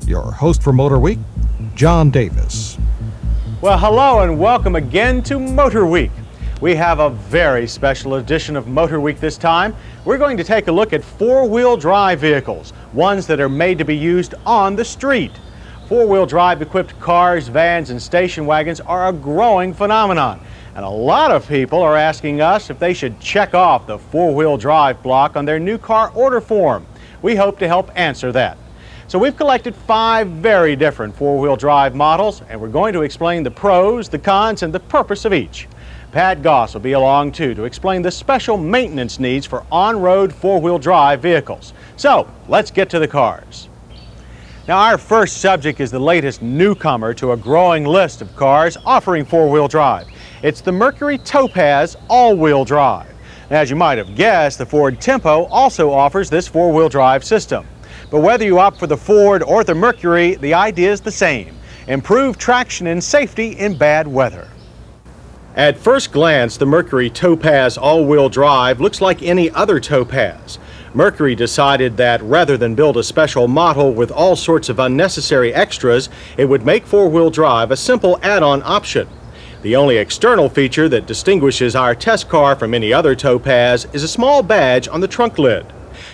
Your host for MotorWeek, John Davis. Well, hello and welcome again to MotorWeek. We have a very special edition of MotorWeek this time. We're going to take a look at four-wheel drive vehicles, ones that are made to be used on the street. Four-wheel drive equipped cars, vans, and station wagons are a growing phenomenon. And a lot of people are asking us if they should check off the four-wheel drive block on their new car order form. We hope to help answer that. So we've collected 5 very different four-wheel drive models, and we're going to explain the pros, the cons, and the purpose of each. Pat Goss will be along too to explain the special maintenance needs for on-road four-wheel drive vehicles. So let's get to the cars. Now, our first subject is the latest newcomer to a growing list of cars offering four-wheel drive. It's the Mercury Topaz all-wheel drive. Now, as you might have guessed, the Ford Tempo also offers this four-wheel drive system. But whether you opt for the Ford or the Mercury, the idea is the same: improve traction and safety in bad weather. At first glance, the Mercury Topaz all-wheel drive looks like any other Topaz. Mercury decided that rather than build a special model with all sorts of unnecessary extras, it would make four-wheel drive a simple add-on option. The only external feature that distinguishes our test car from any other Topaz is a small badge on the trunk lid.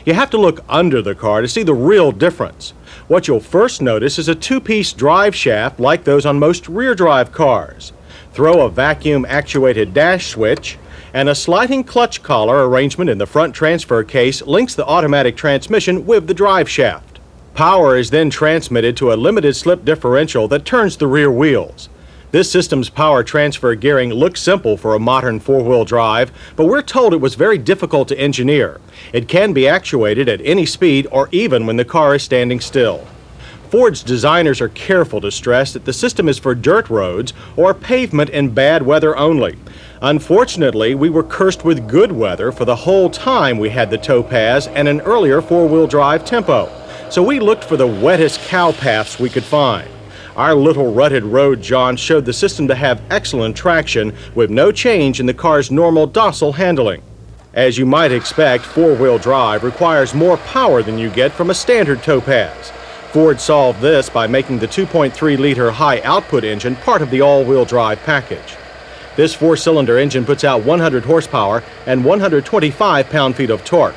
You have to look under the car to see the real difference. What you'll first notice is a 2-piece drive shaft like those on most rear-drive cars. Throw a vacuum-actuated dash switch, and a sliding clutch collar arrangement in the front transfer case links the automatic transmission with the drive shaft. Power is then transmitted to a limited slip differential that turns the rear wheels. This system's power transfer gearing looks simple for a modern four-wheel drive, but we're told it was very difficult to engineer. It can be actuated at any speed or even when the car is standing still. Ford's designers are careful to stress that the system is for dirt roads or pavement in bad weather only. Unfortunately, we were cursed with good weather for the whole time we had the Topaz and an earlier four-wheel drive Tempo, so we looked for the wettest cow paths we could find. Our little rutted road jaunt showed the system to have excellent traction with no change in the car's normal docile handling. As you might expect, four-wheel drive requires more power than you get from a standard Topaz. Ford solved this by making the 2.3-liter high-output engine part of the all-wheel drive package. This 4-cylinder engine puts out 100 horsepower and 125 pound-feet of torque.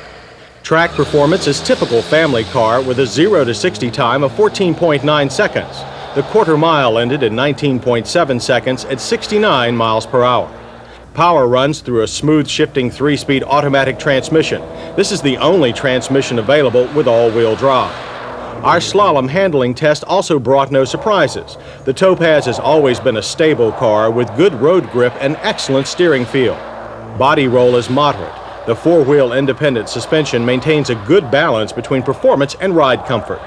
Track performance is typical family car with a 0 to 60 time of 14.9 seconds. The quarter mile ended in 19.7 seconds at 69 miles per hour. Power runs through a smooth shifting 3-speed automatic transmission. This is the only transmission available with all-wheel drive. Our slalom handling test also brought no surprises. The Topaz has always been a stable car with good road grip and excellent steering feel. Body roll is moderate. The 4-wheel independent suspension maintains a good balance between performance and ride comfort.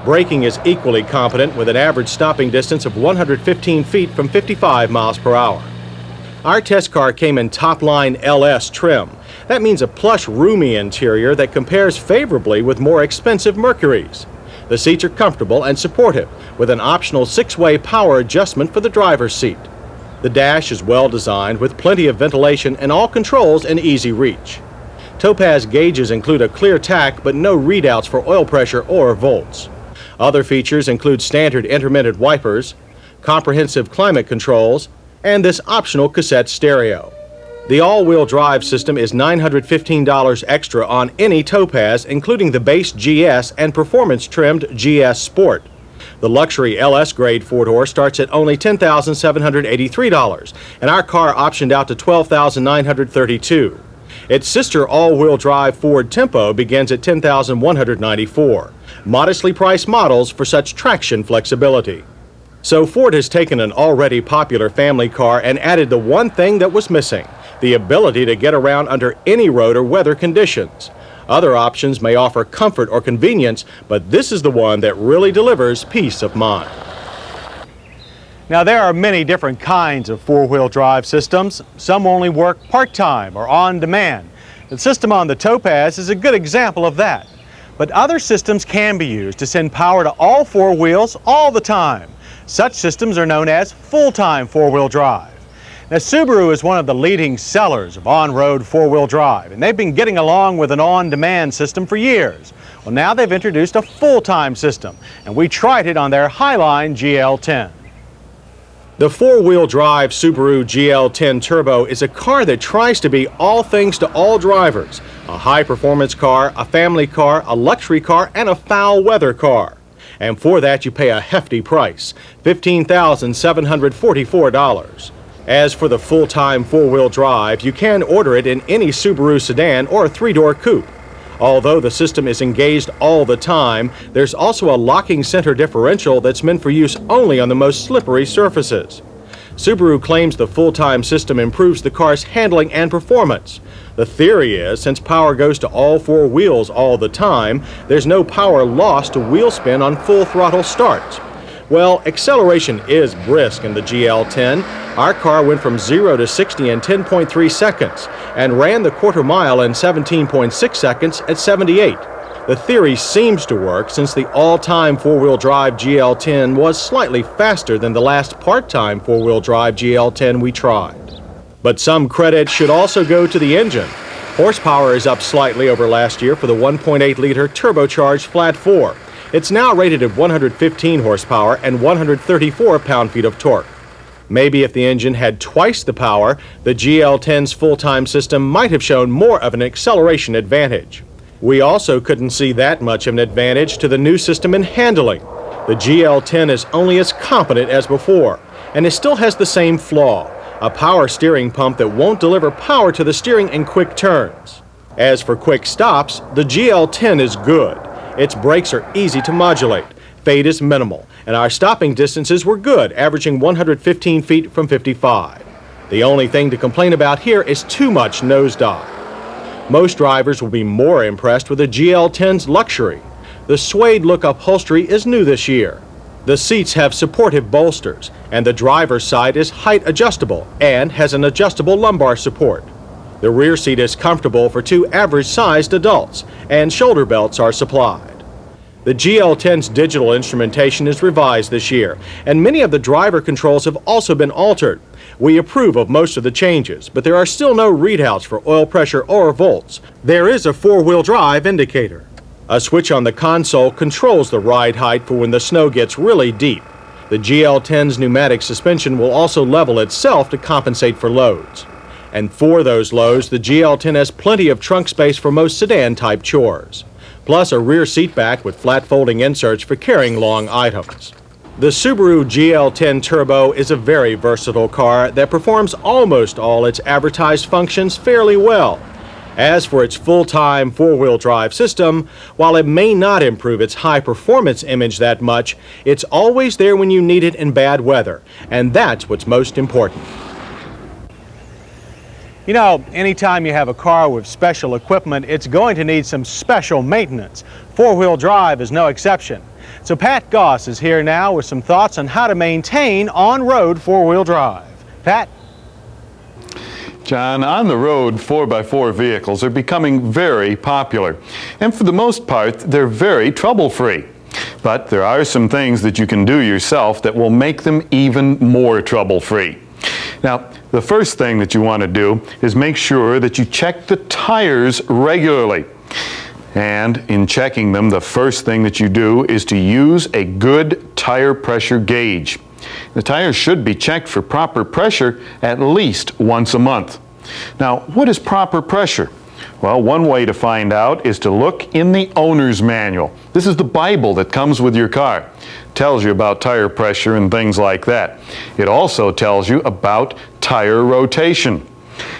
Braking is equally competent with an average stopping distance of 115 feet from 55 miles per hour. Our test car came in top-line LS trim. That means a plush, roomy interior that compares favorably with more expensive Mercurys. The seats are comfortable and supportive, with an optional 6-way power adjustment for the driver's seat. The dash is well designed with plenty of ventilation and all controls in easy reach. Topaz gauges include a clear tach but no readouts for oil pressure or volts. Other features include standard intermittent wipers, comprehensive climate controls, and this optional cassette stereo. The all-wheel drive system is $915 extra on any Topaz, including the base GS and performance-trimmed GS Sport. The luxury LS grade 4-door starts at only $10,783, and our car optioned out to $12,932. Its sister all-wheel drive Ford Tempo begins at $10,194. Modestly priced models for such traction flexibility. So Ford has taken an already popular family car and added the one thing that was missing: the ability to get around under any road or weather conditions. Other options may offer comfort or convenience, but this is the one that really delivers peace of mind. Now, there are many different kinds of four-wheel drive systems. Some only work part-time or on demand. The system on the Topaz is a good example of that. But other systems can be used to send power to all four wheels all the time. Such systems are known as full-time four-wheel drive. Now, Subaru is one of the leading sellers of on-road four-wheel drive, and they've been getting along with an on-demand system for years. Well, now they've introduced a full-time system, and we tried it on their Highline GL10. The four-wheel drive Subaru GL10 Turbo is a car that tries to be all things to all drivers: a high-performance car, a family car, a luxury car, and a foul-weather car. And for that you pay a hefty price, $15,744. As for the full-time four-wheel drive, you can order it in any Subaru sedan or three-door coupe. Although the system is engaged all the time, there's also a locking center differential that's meant for use only on the most slippery surfaces. Subaru claims the full-time system improves the car's handling and performance. The theory is, since power goes to all four wheels all the time, there's no power lost to wheel spin on full throttle starts. Well, acceleration is brisk in the GL10. Our car went from 0 to 60 in 10.3 seconds and ran the quarter mile in 17.6 seconds at 78. The theory seems to work since the all-time four-wheel drive GL10 was slightly faster than the last part-time four-wheel drive GL10 we tried. But some credit should also go to the engine. Horsepower is up slightly over last year for the 1.8-liter turbocharged flat 4. It's now rated at 115 horsepower and 134 pound-feet of torque. Maybe if the engine had twice the power, the GL10's full-time system might have shown more of an acceleration advantage. We also couldn't see that much of an advantage to the new system in handling. The GL10 is only as competent as before, and it still has the same flaw: a power steering pump that won't deliver power to the steering in quick turns. As for quick stops, the GL10 is good. Its brakes are easy to modulate, fade is minimal, and our stopping distances were good, averaging 115 feet from 55. The only thing to complain about here is too much nosedive. Most drivers will be more impressed with the GL10's luxury. The suede look upholstery is new this year. The seats have supportive bolsters, and the driver's side is height adjustable and has an adjustable lumbar support. The rear seat is comfortable for two average-sized adults, and shoulder belts are supplied. The GL10's digital instrumentation is revised this year, and many of the driver controls have also been altered. We approve of most of the changes, but there are still no readouts for oil pressure or volts. There is a four-wheel drive indicator. A switch on the console controls the ride height for when the snow gets really deep. The GL10's pneumatic suspension will also level itself to compensate for loads. And for those loads, the GL10 has plenty of trunk space for most sedan-type chores, plus a rear seat back with flat folding inserts for carrying long items. The Subaru GL10 Turbo is a very versatile car that performs almost all its advertised functions fairly well. As for its full-time four-wheel drive system, while it may not improve its high-performance image that much, it's always there when you need it in bad weather, and that's what's most important. You know, anytime you have a car with special equipment, it's going to need some special maintenance. Four-wheel drive is no exception. So Pat Goss is here now with some thoughts on how to maintain on-road four-wheel drive. Pat? John, on the road, 4x4 vehicles are becoming very popular. And for the most part, they're very trouble-free. But there are some things that you can do yourself that will make them even more trouble-free. Now, the first thing that you want to do is make sure that you check the tires regularly. And in checking them, the first thing that you do is to use a good tire pressure gauge. The tires should be checked for proper pressure at least once a month. Now, what is proper pressure? Well, one way to find out is to look in the owner's manual. This is the Bible that comes with your car. It tells you about tire pressure and things like that. It also tells you about tire rotation.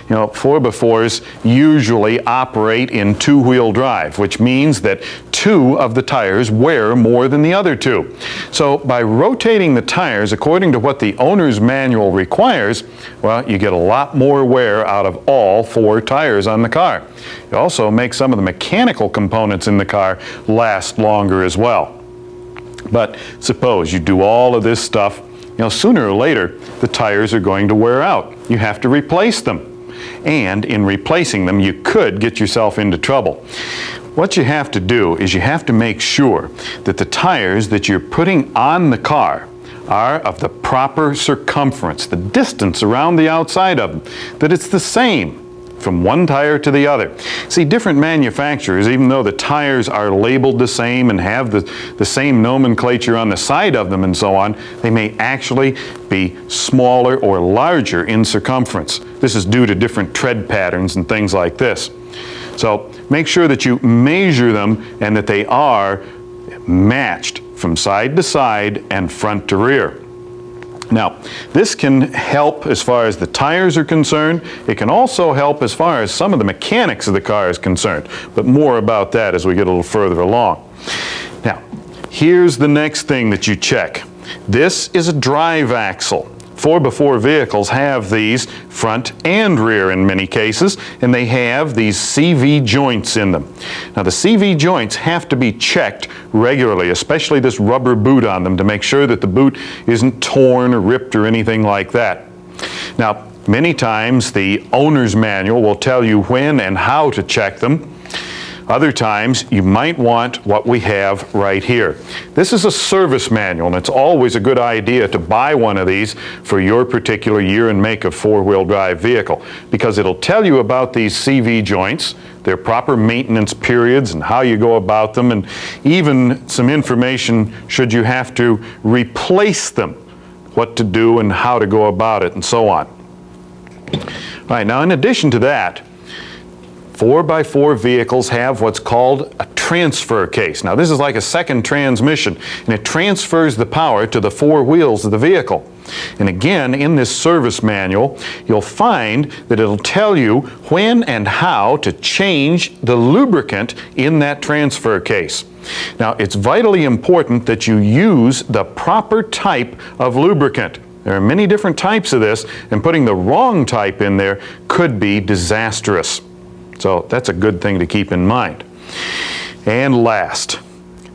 You know, 4x4s usually operate in two-wheel drive, which means that two of the tires wear more than the other two. So by rotating the tires according to what the owner's manual requires, well, you get a lot more wear out of all four tires on the car. It also makes some of the mechanical components in the car last longer as well. But suppose you do all of this stuff, sooner or later, the tires are going to wear out. You have to replace them. And in replacing them, you could get yourself into trouble. What you have to do is you have to make sure that the tires that you're putting on the car are of the proper circumference, the distance around the outside of them, that it's the same from one tire to the other. See, different manufacturers, even though the tires are labeled the same and have the same nomenclature on the side of them and so on, they may actually be smaller or larger in circumference. This is due to different tread patterns and things like this. So make sure that you measure them and that they are matched from side to side and front to rear. Now, this can help as far as the tires are concerned. It can also help as far as some of the mechanics of the car is concerned, but more about that as we get a little further along. Now, here's the next thing that you check. This is a drive axle. 4x4 vehicles have these front and rear in many cases, and they have these CV joints in them. Now the CV joints have to be checked regularly, especially this rubber boot on them, to make sure that the boot isn't torn or ripped or anything like that. Now many times the owner's manual will tell you when and how to check them. Other times, you might want what we have right here. This is a service manual, and it's always a good idea to buy one of these for your particular year and make of four-wheel drive vehicle, because it'll tell you about these CV joints, their proper maintenance periods and how you go about them, and even some information should you have to replace them, what to do and how to go about it and so on. All right, now in addition to that, 4x4 vehicles have what's called a transfer case. Now this is like a second transmission, and it transfers the power to the four wheels of the vehicle. And again, in this service manual, you'll find that it'll tell you when and how to change the lubricant in that transfer case. Now it's vitally important that you use the proper type of lubricant. There are many different types of this, and putting the wrong type in there could be disastrous. So that's a good thing to keep in mind. And last,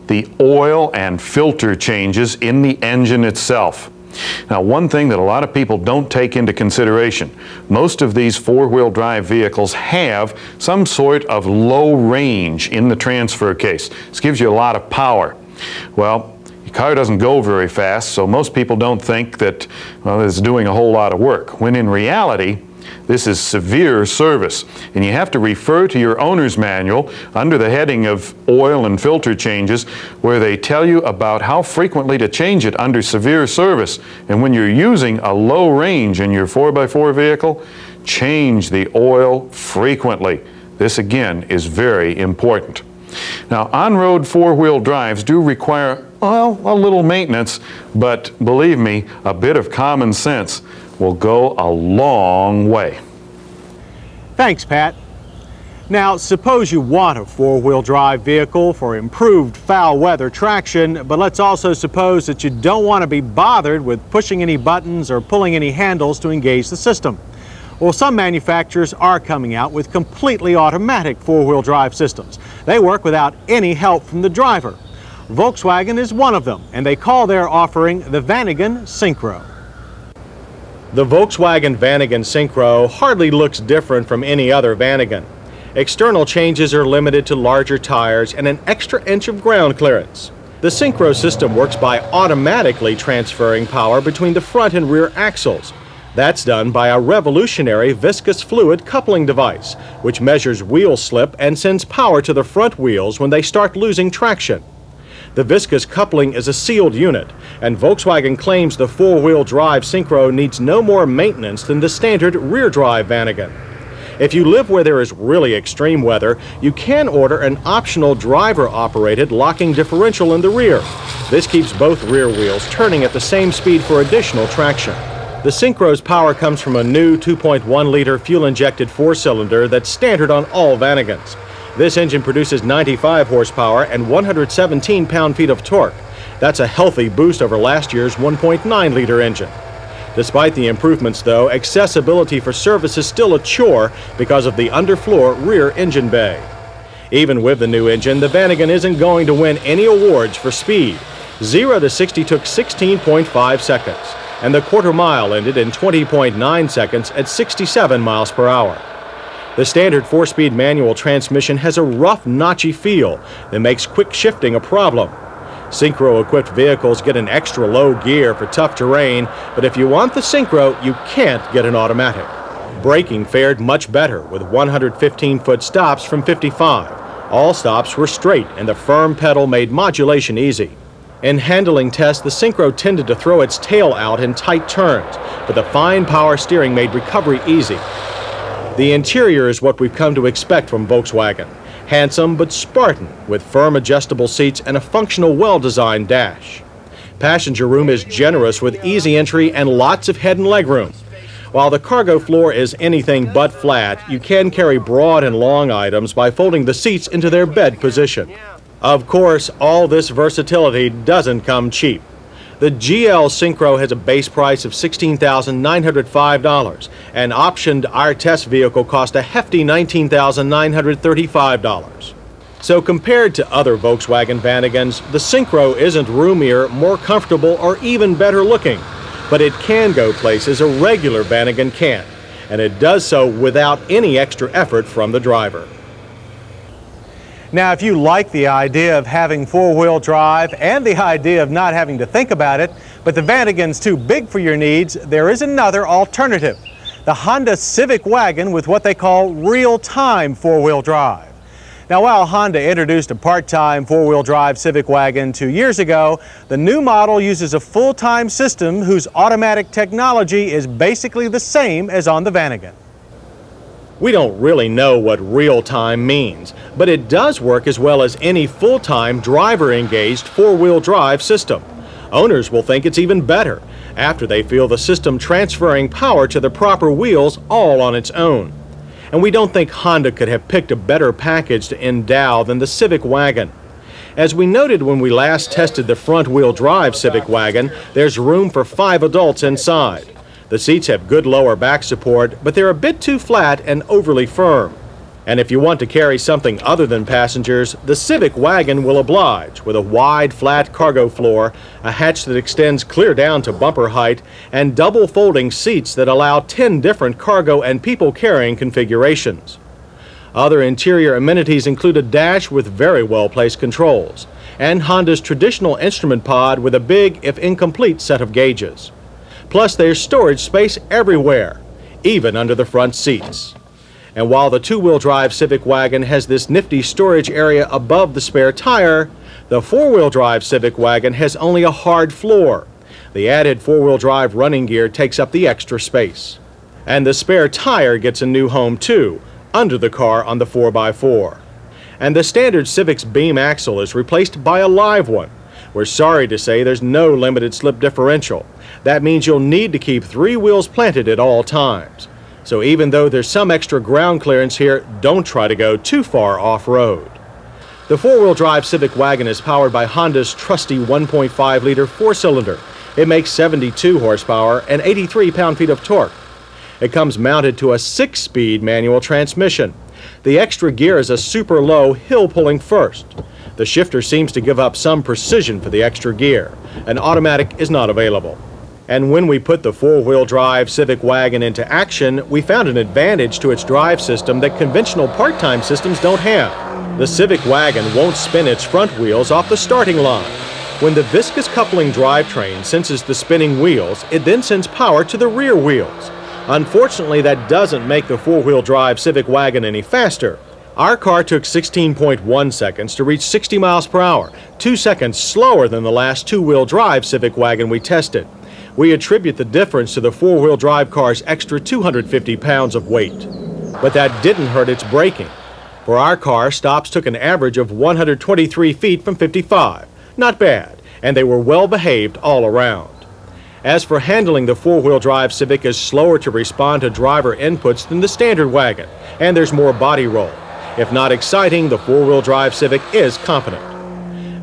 the oil and filter changes in the engine itself. Now, one thing that a lot of people don't take into consideration, most of these four-wheel drive vehicles have some sort of low range in the transfer case. This gives you a lot of power. Well, your car doesn't go very fast, so most people don't think that, well, it's doing a whole lot of work, when in reality, this is severe service, and you have to refer to your owner's manual under the heading of oil and filter changes, where they tell you about how frequently to change it under severe service. And when you're using a low range in your 4x4 vehicle, change the oil frequently. This again is very important. Now, on-road four-wheel drives do require, well, a little maintenance, but believe me, a bit of common sense will go a long way. Thanks, Pat. Now, suppose you want a four-wheel drive vehicle for improved foul weather traction, but let's also suppose that you don't want to be bothered with pushing any buttons or pulling any handles to engage the system. Well, some manufacturers are coming out with completely automatic four-wheel drive systems. They work without any help from the driver. Volkswagen is one of them, and they call their offering the Vanagon Syncro. The Volkswagen Vanagon Syncro hardly looks different from any other Vanagon. External changes are limited to larger tires and an extra inch of ground clearance. The Syncro system works by automatically transferring power between the front and rear axles. That's done by a revolutionary viscous fluid coupling device, which measures wheel slip and sends power to the front wheels when they start losing traction. The viscous coupling is a sealed unit, and Volkswagen claims the four-wheel drive Syncro needs no more maintenance than the standard rear-drive Vanagon. If you live where there is really extreme weather, you can order an optional driver-operated locking differential in the rear. This keeps both rear wheels turning at the same speed for additional traction. The Syncro's power comes from a new 2.1-liter fuel-injected four-cylinder that's standard on all Vanagons. This engine produces 95 horsepower and 117 pound-feet of torque. That's a healthy boost over last year's 1.9-liter engine. Despite the improvements, though, accessibility for service is still a chore because of the underfloor rear engine bay. Even with the new engine, the Vanagon isn't going to win any awards for speed. 0 to 60 took 16.5 seconds, and the quarter mile ended in 20.9 seconds at 67 miles per hour. The standard 4-speed manual transmission has a rough, notchy feel that makes quick shifting a problem. Syncro-equipped vehicles get an extra low gear for tough terrain, but if you want the Syncro, you can't get an automatic. Braking fared much better with 115-foot stops from 55. All stops were straight and the firm pedal made modulation easy. In handling tests, the Syncro tended to throw its tail out in tight turns, but the fine power steering made recovery easy. The interior is what we've come to expect from Volkswagen. Handsome but Spartan, with firm adjustable seats and a functional, well-designed dash. Passenger room is generous with easy entry and lots of head and leg room. While the cargo floor is anything but flat, you can carry broad and long items by folding the seats into their bed position. Of course, all this versatility doesn't come cheap. The GL Syncro has a base price of $16,905, and optioned our test vehicle cost a hefty $19,935. So compared to other Volkswagen Vanagons, the Syncro isn't roomier, more comfortable, or even better looking. But it can go places a regular Vanagon can't, and it does so without any extra effort from the driver. Now, if you like the idea of having four-wheel drive and the idea of not having to think about it, but the Vanagon's too big for your needs, there is another alternative. The Honda Civic Wagon with what they call real-time four-wheel drive. Now, while Honda introduced a part-time four-wheel drive Civic Wagon 2 years ago, the new model uses a full-time system whose automatic technology is basically the same as on the Vanagon. We don't really know what real-time means, but it does work as well as any full-time driver-engaged four-wheel drive system. Owners will think it's even better after they feel the system transferring power to the proper wheels all on its own. And we don't think Honda could have picked a better package to endow than the Civic Wagon. As we noted when we last tested the front-wheel drive Civic Wagon, there's room for 5 adults inside. The seats have good lower back support, but they're a bit too flat and overly firm. And if you want to carry something other than passengers, the Civic Wagon will oblige with a wide, flat cargo floor, a hatch that extends clear down to bumper height, and double folding seats that allow 10 different cargo and people-carrying configurations. Other interior amenities include a dash with very well-placed controls, and Honda's traditional instrument pod with a big, if incomplete, set of gauges. Plus, there's storage space everywhere, even under the front seats. And while the two-wheel drive Civic Wagon has this nifty storage area above the spare tire, the four-wheel drive Civic Wagon has only a hard floor. The added four-wheel drive running gear takes up the extra space. And the spare tire gets a new home too, under the car on the 4x4. And the standard Civic's beam axle is replaced by a live one. We're sorry to say there's no limited slip differential. That means you'll need to keep 3 wheels planted at all times. So even though there's some extra ground clearance here, don't try to go too far off-road. The four-wheel drive Civic Wagon is powered by Honda's trusty 1.5-liter 4-cylinder. It makes 72 horsepower and 83 pound-feet of torque. It comes mounted to a 6-speed manual transmission. The extra gear is a super low hill-pulling first. The shifter seems to give up some precision for the extra gear. An automatic is not available. And when we put the four-wheel drive Civic Wagon into action, we found an advantage to its drive system that conventional part-time systems don't have. The Civic Wagon won't spin its front wheels off the starting line. When the viscous coupling drivetrain senses the spinning wheels, it then sends power to the rear wheels. Unfortunately, that doesn't make the four-wheel drive Civic Wagon any faster. Our car took 16.1 seconds to reach 60 miles per hour, 2 seconds slower than the last two-wheel drive Civic Wagon we tested. We attribute the difference to the four-wheel drive car's extra 250 pounds of weight. But that didn't hurt its braking. For our car, stops took an average of 123 feet from 55. Not bad, and they were well behaved all around. As for handling, the four-wheel drive Civic is slower to respond to driver inputs than the standard wagon, and there's more body roll. If not exciting, the four-wheel drive Civic is competent.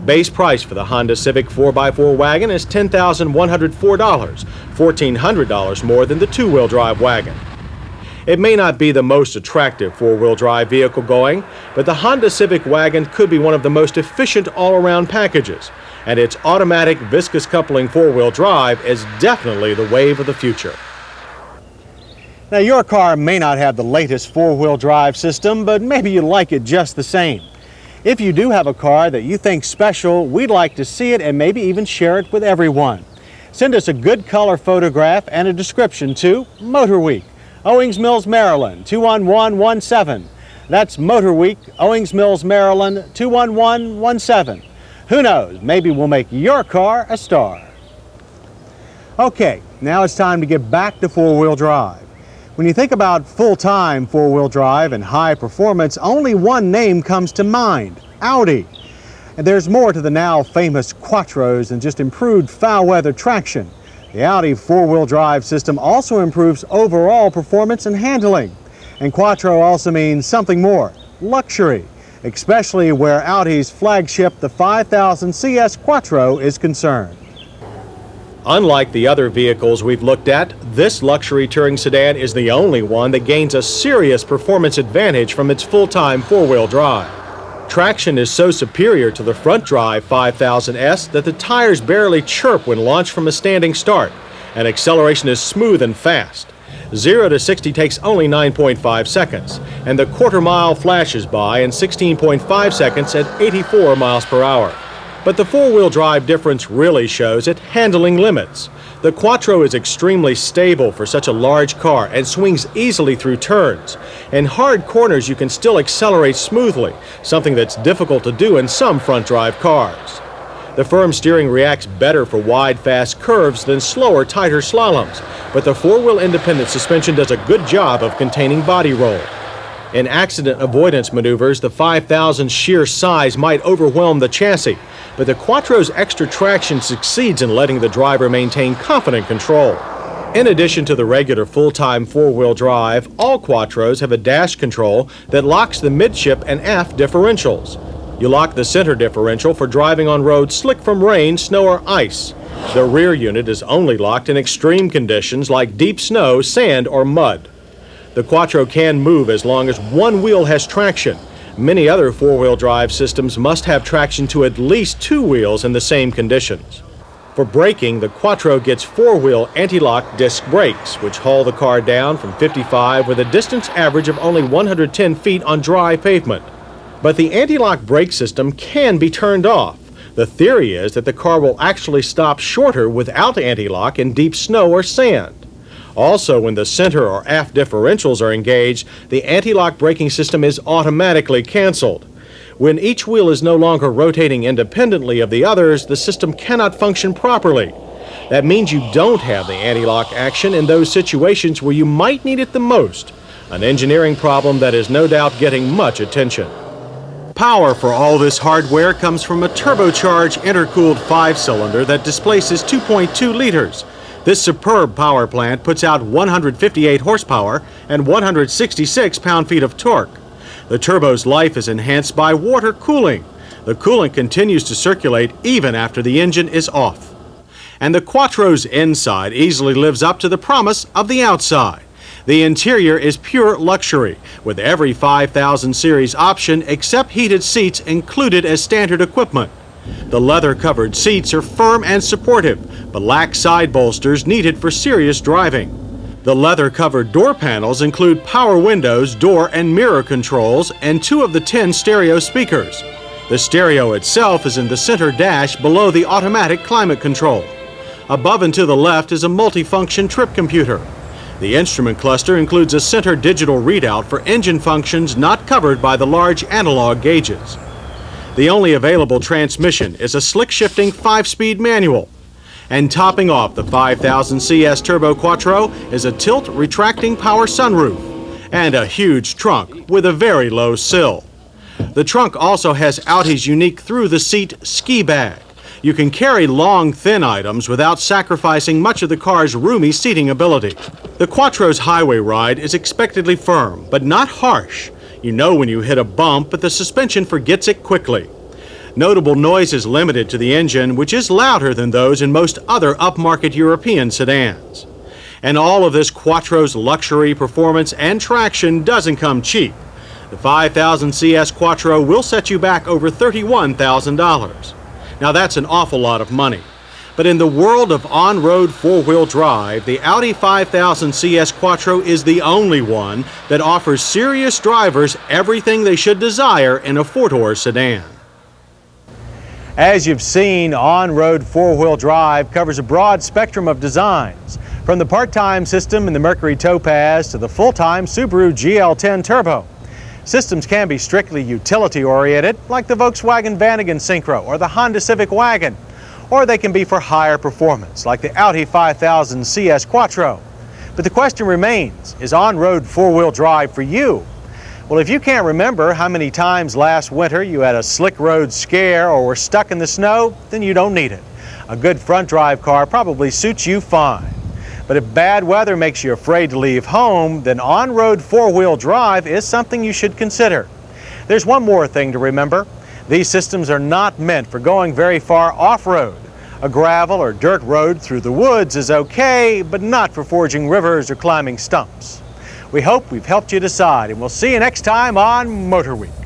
Base price for the Honda Civic 4x4 wagon is $10,104, $1,400 more than the two-wheel drive wagon. It may not be the most attractive four-wheel drive vehicle going, but the Honda Civic Wagon could be one of the most efficient all-around packages, and its automatic viscous coupling four-wheel drive is definitely the wave of the future. Now, your car may not have the latest four-wheel drive system, but maybe you like it just the same. If you do have a car that you think special, we'd like to see it and maybe even share it with everyone. Send us a good color photograph and a description to MotorWeek, Owings Mills, Maryland, 21117. That's MotorWeek, Owings Mills, Maryland, 21117. Who knows, maybe we'll make your car a star. Okay, now it's time to get back to four-wheel drive. When you think about full-time four-wheel drive and high performance, only one name comes to mind: Audi. And there's more to the now famous Quattros than just improved foul-weather traction. The Audi four-wheel drive system also improves overall performance and handling. And Quattro also means something more: luxury, especially where Audi's flagship, the 5000 CS Quattro, is concerned. Unlike the other vehicles we've looked at, this luxury touring sedan is the only one that gains a serious performance advantage from its full-time four-wheel drive. Traction is so superior to the front-drive 5000S that the tires barely chirp when launched from a standing start, and acceleration is smooth and fast. 0 to 60 takes only 9.5 seconds, and the quarter-mile flashes by in 16.5 seconds at 84 miles per hour. But the four-wheel drive difference really shows at handling limits. The Quattro is extremely stable for such a large car and swings easily through turns. In hard corners you can still accelerate smoothly, something that's difficult to do in some front-drive cars. The firm steering reacts better for wide, fast curves than slower, tighter slaloms, but the four-wheel independent suspension does a good job of containing body roll. In accident avoidance maneuvers, the 5000's sheer size might overwhelm the chassis, but the Quattro's extra traction succeeds in letting the driver maintain confident control. In addition to the regular full-time four-wheel drive, all Quattros have a dash control that locks the midship and aft differentials. You lock the center differential for driving on roads slick from rain, snow, or ice. The rear unit is only locked in extreme conditions like deep snow, sand, or mud. The Quattro can move as long as one wheel has traction. Many other four-wheel drive systems must have traction to at least two wheels in the same conditions. For braking, the Quattro gets four-wheel anti-lock disc brakes, which haul the car down from 55 with a distance average of only 110 feet on dry pavement. But the anti-lock brake system can be turned off. The theory is that the car will actually stop shorter without anti-lock in deep snow or sand. Also, when the center or aft differentials are engaged, the anti-lock braking system is automatically canceled. When each wheel is no longer rotating independently of the others, the system cannot function properly. That means you don't have the anti-lock action in those situations where you might need it the most, an engineering problem that is no doubt getting much attention. Power for all this hardware comes from a turbocharged intercooled 5-cylinder that displaces 2.2 liters. This superb power plant puts out 158 horsepower and 166 pound-feet of torque. The turbo's life is enhanced by water cooling. The coolant continues to circulate even after the engine is off. And the Quattro's inside easily lives up to the promise of the outside. The interior is pure luxury, with every 5000 series option except heated seats included as standard equipment. The leather-covered seats are firm and supportive, but lack side bolsters needed for serious driving. The leather-covered door panels include power windows, door and mirror controls, and 2 of the 10 stereo speakers. The stereo itself is in the center dash below the automatic climate control. Above and to the left is a multifunction trip computer. The instrument cluster includes a center digital readout for engine functions not covered by the large analog gauges. The only available transmission is a slick-shifting 5-speed manual. And topping off the 5000 CS Turbo Quattro is a tilt-retracting power sunroof and a huge trunk with a very low sill. The trunk also has Audi's unique through-the-seat ski bag. You can carry long, thin items without sacrificing much of the car's roomy seating ability. The Quattro's highway ride is expectedly firm, but not harsh. You know when you hit a bump, but the suspension forgets it quickly. Notable noise is limited to the engine, which is louder than those in most other upmarket European sedans. And all of this Quattro's luxury, performance, and traction doesn't come cheap. The 5000 CS Quattro will set you back over $31,000. Now that's an awful lot of money. But in the world of on-road four-wheel drive, the Audi 5000 CS Quattro is the only one that offers serious drivers everything they should desire in a four-door sedan. As you've seen, on-road four-wheel drive covers a broad spectrum of designs, from the part-time system in the Mercury Topaz to the full-time Subaru GL10 Turbo. Systems can be strictly utility-oriented, like the Volkswagen Vanagon Syncro or the Honda Civic Wagon, or they can be for higher performance, like the Audi 5000 CS Quattro. But the question remains, is on-road four-wheel drive for you? Well, if you can't remember how many times last winter you had a slick road scare or were stuck in the snow, then you don't need it. A good front drive car probably suits you fine. But if bad weather makes you afraid to leave home, then on-road four-wheel drive is something you should consider. There's one more thing to remember. These systems are not meant for going very far off-road. A gravel or dirt road through the woods is okay, but not for forging rivers or climbing stumps. We hope we've helped you decide, and we'll see you next time on MotorWeek.